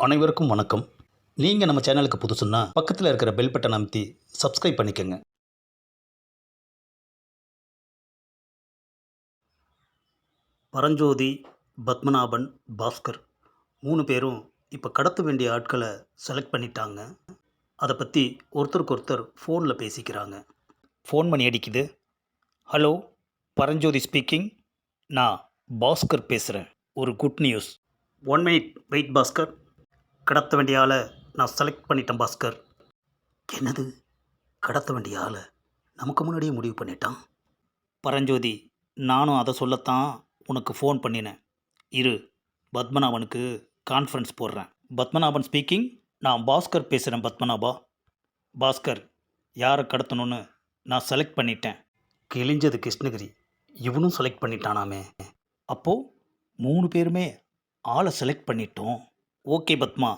அனைவருக்கும் வணக்கம். நீங்கள் நம்ம சேனலுக்கு புதுசுன்னா பக்கத்தில் இருக்கிற பெல் பட்டனை அமைத்தி சப்ஸ்கிரைப் பண்ணிக்கோங்க. பரஞ்சோதி, பத்மநாபன், பாஸ்கர் 3 பேரும் இப்போ கடத்த வேண்டிய ஆட்களை செலக்ட் பண்ணிட்டாங்க. அதை பற்றி ஒருத்தருக்கு ஒருத்தர் ஃபோனில் பேசிக்கிறாங்க. ஃபோன் பண்ணி அடிக்குது. Hello, Paranjothi speaking. நான் பாஸ்கர் பேசுகிறேன். ஒரு good news. 1 minute wait Bhaskar. கடத்த வேண்டிய ஆளை நான் செலக்ட் பண்ணிட்டேன் பாஸ்கர். என்னது, கடத்த வேண்டிய ஆளை நமக்கு முன்னாடியே முடிவு பண்ணிட்டான்? பரஞ்சோதி, நானும் அதை சொல்லத்தான் உனக்கு ஃபோன் பண்ணினேன். இரு, பத்மநாபனுக்கு கான்ஃபரன்ஸ் போடுறேன். பத்மநாபன் ஸ்பீக்கிங். நான் பாஸ்கர் பேசுகிறேன். பத்மநாபா. பாஸ்கர், யாரை கடத்தணும்னு நான் செலக்ட் பண்ணிட்டேன். கிழிஞ்சது கிருஷ்ணகிரி, இவனும் செலக்ட் பண்ணிட்டானாமே. அப்போது 3 பேருமே ஆளை செலக்ட் பண்ணிட்டோம். ஓகே பத்மா,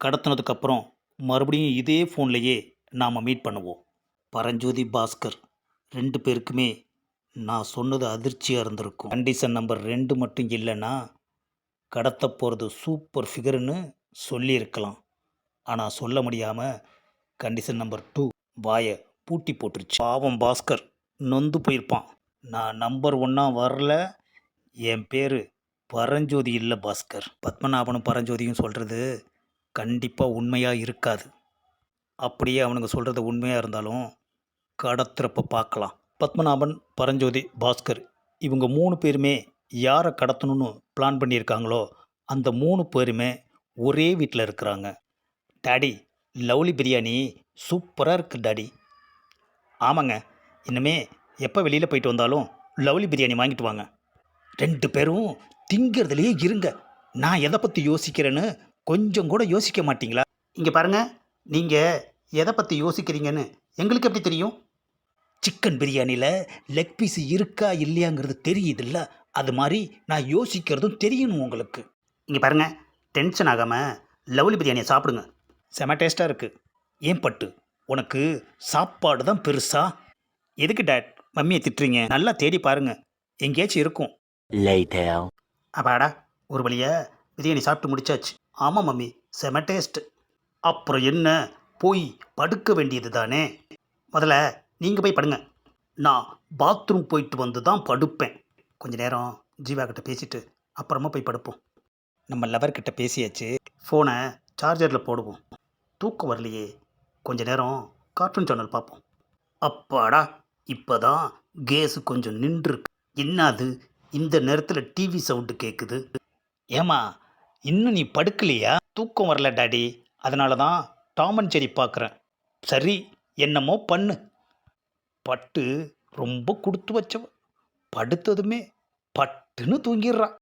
கடத்தினதுக்கப்புறம் மறுபடியும் இதே ஃபோன்லேயே நாம் மீட் பண்ணுவோம். பரஞ்சோதி, பாஸ்கர் 2 பேருக்குமே நான் சொன்னது அதிர்ச்சியாக இருந்திருக்கும். கண்டிஷன் நம்பர் 2 மட்டும் இல்லைன்னா கடத்த போகிறது சூப்பர் ஃபிகர்னு சொல்லியிருக்கலாம். ஆனால் சொல்ல முடியாமல் கண்டிஷன் நம்பர் 2 வாயை பூட்டி போட்டுருச்சு. பாவம் பாஸ்கர் நொந்து போயிருப்பான். நான் நம்பர் 1 வரல, என் பேர் பரஞ்சோதி இல்லை பாஸ்கர். பத்மநாபனும் பரஞ்சோதியும் சொல்கிறது கண்டிப்பாக உண்மையாக இருக்காது. அப்படியே அவனுங்க சொல்கிறது உண்மையாக இருந்தாலும் கடத்துறப்ப பார்க்கலாம். பத்மநாபன், பரஞ்சோதி, பாஸ்கர் இவங்க 3 பேருமே யாரை கடத்தணும்னு பிளான் பண்ணியிருக்காங்களோ அந்த 3 பேருமே ஒரே வீட்டில் இருக்கிறாங்க. டாடி, லவ்லி பிரியாணி சூப்பராக இருக்குது டாடி. ஆமாங்க, இனிமே எப்போ வெளியில் போயிட்டு வந்தாலும் லவ்லி பிரியாணி வாங்கிட்டு வாங்க. 2 பேரும் திங்கிறதுலையே இருங்க. நான் எதை பற்றி யோசிக்கிறேன்னு கொஞ்சம் கூட யோசிக்க மாட்டிங்களா? இங்கே பாருங்கள், நீங்கள் எதை பற்றி யோசிக்கிறீங்கன்னு எங்களுக்கு எப்படி தெரியும்? சிக்கன் பிரியாணியில் லெக் பீஸ் இருக்கா இல்லையாங்கிறது தெரியுதில்ல, அது மாதிரி நான் யோசிக்கிறதும் தெரியணும் உங்களுக்கு. இங்கே பாருங்கள், டென்ஷன் ஆகாமல் லவ்லி பிரியாணியை சாப்பிடுங்க. செம டேஸ்ட்டாக இருக்குது. ஏன் பட்டு, உனக்கு சாப்பாடு தான் பெருசா? எதுக்கு டேட் மம்மியை திட்டுறீங்க? நல்லா தேடி பாருங்கள், எங்கேயாச்சும் இருக்கும். அப்பாடா, ஒரு வழியாக பிரியாணி சாப்பிட்டு முடிச்சாச்சு. ஆமாம் மம்மி, செம டேஸ்ட். அப்புறம் என்ன, போய் படுக்க வேண்டியது தானே. முதல்ல நீங்கள் போய் படுங்க, நான் பாத்ரூம் போயிட்டு வந்து தான் படுப்பேன். கொஞ்ச நேரம் ஜீவா கிட்ட பேசிட்டு அப்புறமா போய் படுப்போம். நம்ம லவர்கிட்ட பேசியாச்சு, ஃபோனை சார்ஜரில் போடுவோம். தூக்கம் வரலையே, கொஞ்ச நேரம் கார்ட்டூன் சேனல் பார்ப்போம். அப்பாடா, இப்போ தான் கேஸு கொஞ்சம் நின்றுருக்கு. என்னது இந்த நேரத்தில் டிவி சவுண்டு கேட்குது? ஏமா, இன்னும் நீ படுக்கலையா? தூக்கம் வரல டாடி, அதனால தான் டாம் அண்ட் ஜெர்ரி பார்க்குறேன். சரி, என்னமோ பண்ணு. பட்டு ரொம்ப கொடுத்து வச்சவ, படுத்ததுமே பட்டுன்னு தூங்கிடுறான்.